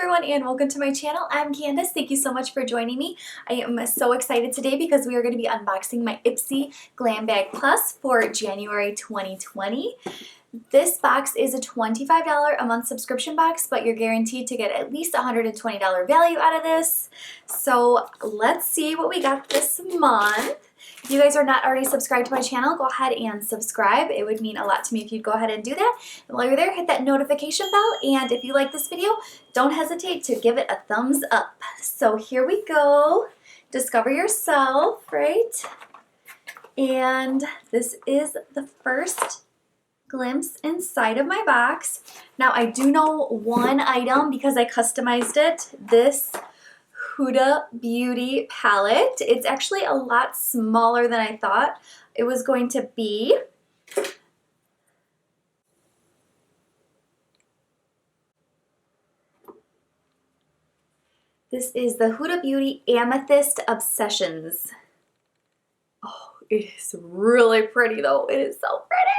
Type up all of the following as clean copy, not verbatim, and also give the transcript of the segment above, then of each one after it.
everyone and welcome to my channel. I'm Candace. Thank you so much for joining me. I am so excited today because we are going to be unboxing my IPSY Glambag Plus for January 2020. This box is a $25 a month subscription box, but you're guaranteed to get at least $120 value out of this. So let's see what we got this month. If you guys are not already subscribed to my channel, go ahead and subscribe. It would mean a lot to me if you'd go ahead and do that. And while you're there, hit that notification bell. And if you like this video, don't hesitate to give it a thumbs up. So here we go. Discover yourself, right? And this is the first glimpse inside of my box. Now I do know one item because I customized it. This Huda Beauty palette. It's actually a lot smaller than I thought it was going to be. This is the Huda Beauty Amethyst Obsessions. Oh, it is really pretty though. It is so pretty.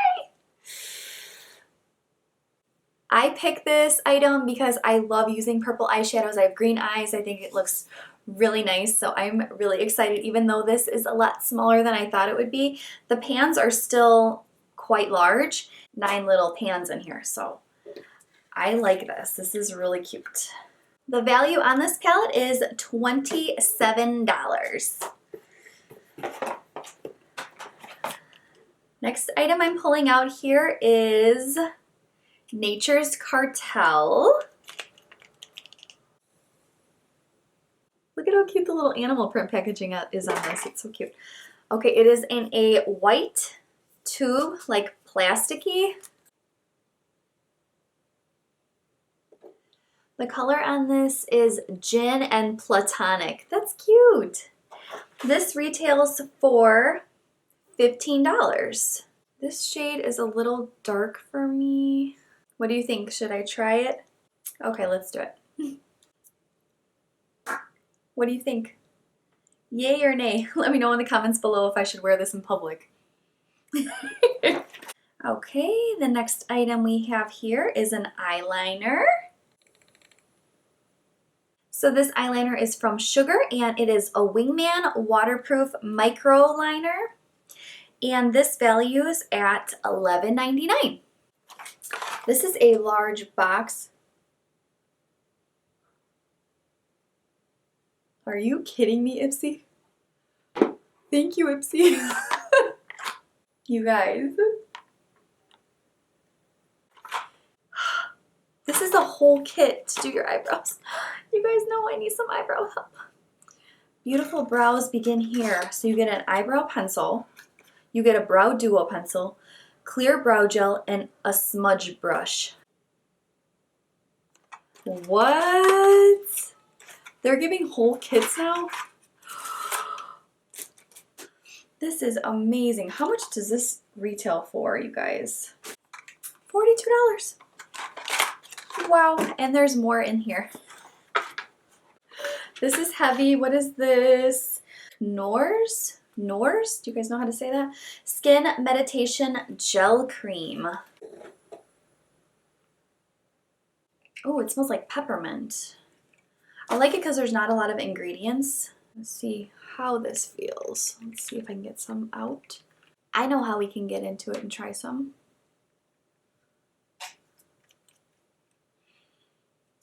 I picked this item because I love using purple eyeshadows. I have green eyes. I think it looks really nice, so I'm really excited. Even though this is a lot smaller than I thought it would be, the pans are still quite large. 9 little pans in here, so I like this. This is really cute. The value on this palette is $27. Next item I'm pulling out here is Nature's Cartel. Look at how cute the little animal print packaging is on this. It's so cute. Okay, it is in a white tube, like plasticky. The color on this is Gin and Platonic. That's cute. This retails for $15. This shade is a little dark for me. What do you think? Should I try it? Okay, let's do it. What do you think? Yay or nay? Let me know in the comments below if I should wear this in public. Okay, the next item we have here is an eyeliner. So this eyeliner is from Sugar and it is a Wingman waterproof micro liner. And this values at $11.99. This is a large box. Are you kidding me, IPSY? Thank you, IPSY. You guys. This is a whole kit to do your eyebrows. You guys know I need some eyebrow help. Beautiful brows begin here. So you get an eyebrow pencil, you get a brow duo pencil, clear brow gel, and a smudge brush. What? They're giving whole kits now? This is amazing. How much does this retail for, you guys? $42. Wow, and there's more in here. This is heavy. What is this? Nors? Nors? Do you guys know how to say that? Skin Meditation Gel Cream. Oh, it smells like peppermint. I like it because there's not a lot of ingredients. Let's see how this feels. Let's see if I can get some out. I know how we can get into it and try some.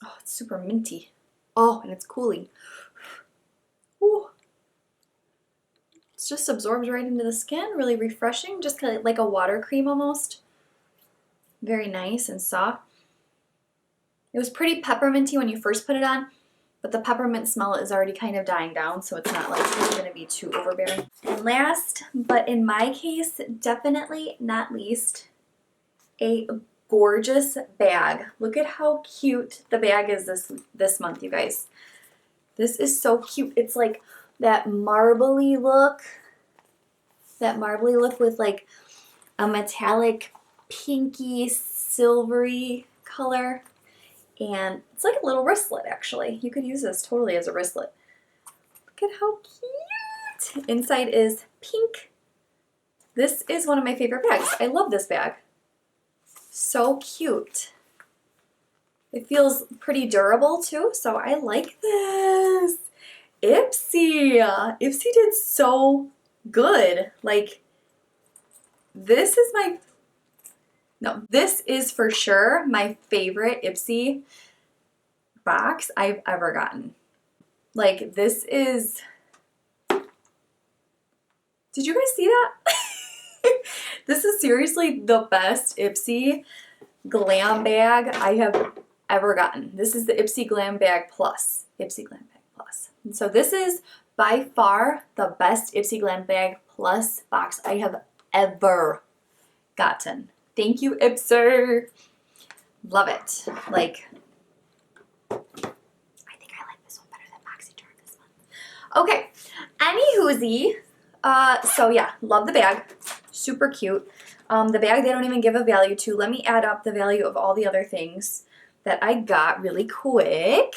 Oh, it's super minty. Oh, and it's cooling. Ooh. It just absorbs right into the skin. Really refreshing. Just kind of like a water cream almost. Very nice and soft. It was pretty pepperminty when you first put it on, but the peppermint smell is already kind of dying down, so it's not like it's going to be too overbearing. And last, but in my case, definitely not least, a gorgeous bag. Look at how cute the bag is this month, you guys. This is so cute. It's like that marbly look. That marbly look with like a metallic pinky silvery color. And it's like a little wristlet, actually. You could use this totally as a wristlet. Look at how cute. Inside is pink. This is one of my favorite bags. I love this bag. So cute. It feels pretty durable too, so I like this. IPSY. IPSY did so good. Like, this is this is for sure my favorite IPSY box I've ever gotten. Like, this is, did you guys see that? This is seriously the best IPSY glam bag I have ever gotten. This is the IPSY Glambag Plus. IPSY Glambag Plus. And so this is by far the best IPSY Glambag Plus box I have ever gotten. Thank you, IPSY. Love it. Like, I think I like this one better than Boxycharm this month. Okay, anywhoosie. So yeah, love the bag. Super cute. The bag they don't even give a value to. Let me add up the value of all the other things that I got really quick.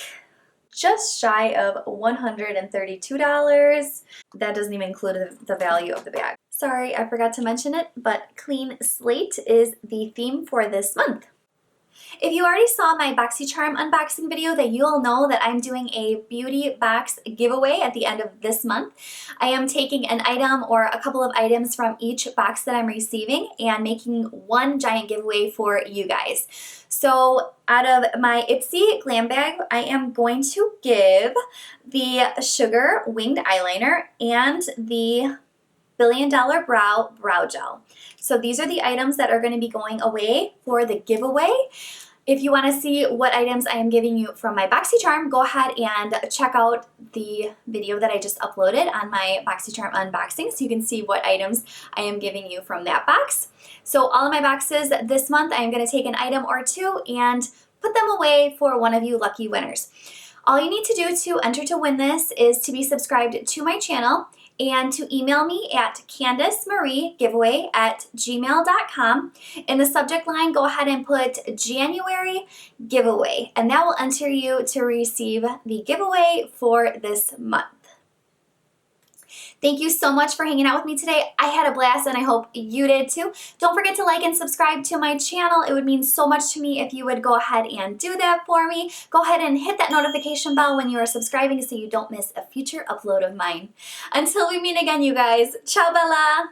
Just shy of $132. That doesn't even include the value of the bag. Sorry, I forgot to mention it, but Clean Slate is the theme for this month. If you already saw my Boxycharm unboxing video, then you'll know that I'm doing a beauty box giveaway at the end of this month. I am taking an item or a couple of items from each box that I'm receiving and making one giant giveaway for you guys. So out of my IPSY Glam Bag, I am going to give the Sugar Winged Eyeliner and the Billion Dollar Brow Gel. So these are the items that are going to be going away for the giveaway. If you want to see what items I am giving you from my Boxycharm, go ahead and check out the video that I just uploaded on my Boxycharm unboxing so you can see what items I am giving you from that box. So all of my boxes this month, I am going to take an item or two and put them away for one of you lucky winners. All you need to do to enter to win this is to be subscribed to my channel and to email me at CandaceMarieGiveaway@gmail.com. In the subject line, go ahead and put January giveaway, and that will enter you to receive the giveaway for this month. Thank you so much for hanging out with me today. I had a blast and I hope you did too. Don't forget to like and subscribe to my channel. It would mean so much to me if you would go ahead and do that for me. Go ahead and hit that notification bell when you are subscribing so you don't miss a future upload of mine. Until we meet again, you guys, ciao Bella!